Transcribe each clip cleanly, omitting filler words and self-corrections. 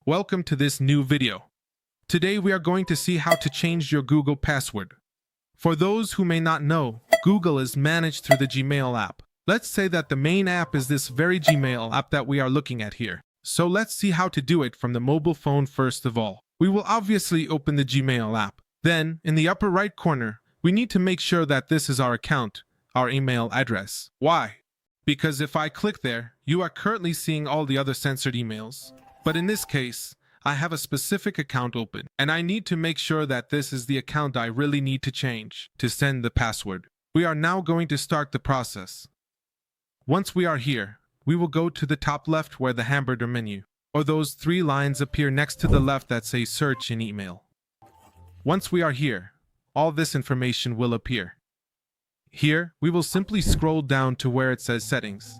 Welcome to this new video. Today we are going to see how to change your Google password. For those who may not know, Google is managed through the Gmail app. Let's say that the main app is this very Gmail app that we are looking at here. So let's see how to do it from the mobile phone first of all. We will obviously open the Gmail app. Then, in the upper right corner, we need to make sure that this is our account, our email address. Why? Because if I click there, you are currently seeing all the other censored emails. But in this case, I have a specific account open, and I need to make sure that this is the account I really need to change to send the password. We are now going to start the process. Once we are here, we will go to the top left where the hamburger menu, or those three lines appear next to the left that say search in email. Once we are here, all this information will appear. Here, we will simply scroll down to where it says settings.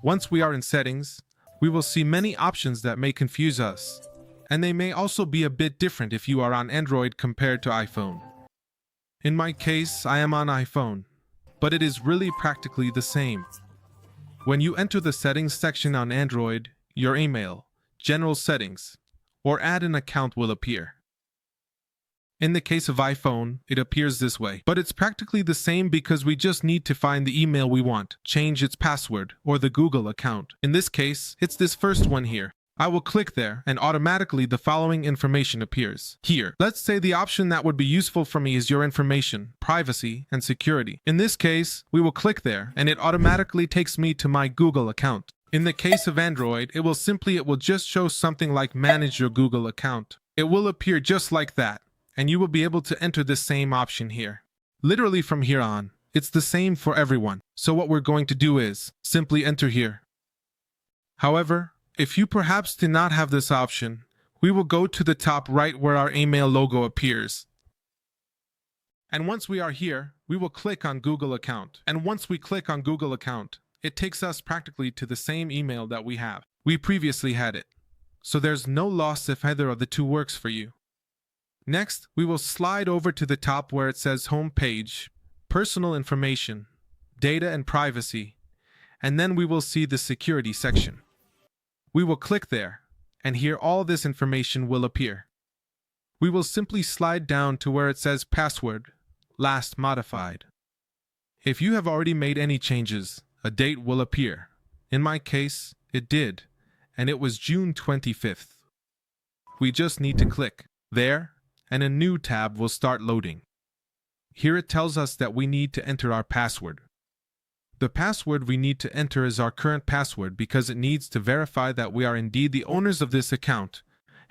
Once we are in settings, we will see many options that may confuse us, and they may also be a bit different if you are on Android compared to iPhone. In my case, I am on iPhone, but it is really practically the same. When you enter the settings section on Android, your email, general settings, or add an account will appear. In the case of iPhone, it appears this way, but it's practically the same because we just need to find the email we want, change its password, or the Google account. In this case, it's this first one here. I will click there, and automatically the following information appears. Here, let's say the option that would be useful for me is your information, privacy, and security. In this case, we will click there, and it automatically takes me to my Google account. In the case of Android, it will just show something like manage your Google account. It will appear just like that, and you will be able to enter the same option here. Literally from here on, it's the same for everyone. So what we're going to do is simply enter here. However, if you perhaps do not have this option, we will go to the top right where our email logo appears. And once we are here, we will click on Google account. And once we click on Google account, it takes us practically to the same email that we have. We previously had it. So there's no loss if either of the two works for you. Next, we will slide over to the top where it says Home Page, Personal Information, Data and Privacy, and then we will see the Security section. We will click there, and here all this information will appear. We will simply slide down to where it says Password, Last Modified. If you have already made any changes, a date will appear. In my case, it did, and it was June 25th. We just need to click there, and a new tab will start loading. Here it tells us that we need to enter our password. The password we need to enter is our current password because it needs to verify that we are indeed the owners of this account,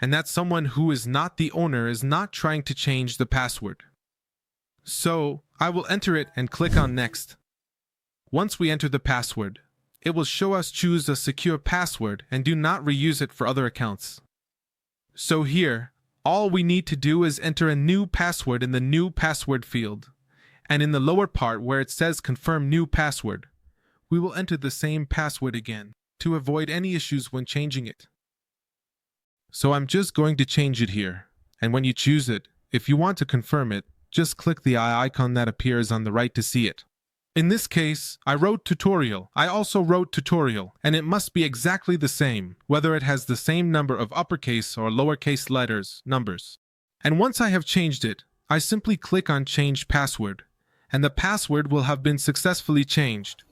and that someone who is not the owner is not trying to change the password. So, I will enter it and click on Next. Once we enter the password, it will show us choose a secure password and do not reuse it for other accounts. So here, all we need to do is enter a new password in the new password field, and in the lower part where it says confirm new password, we will enter the same password again to avoid any issues when changing it. So I'm just going to change it here, and when you choose it, if you want to confirm it, just click the eye icon that appears on the right to see it. In this case, I wrote tutorial. I also wrote tutorial, and it must be exactly the same, whether it has the same number of uppercase or lowercase letters, numbers. And once I have changed it, I simply click on Change Password, and the password will have been successfully changed.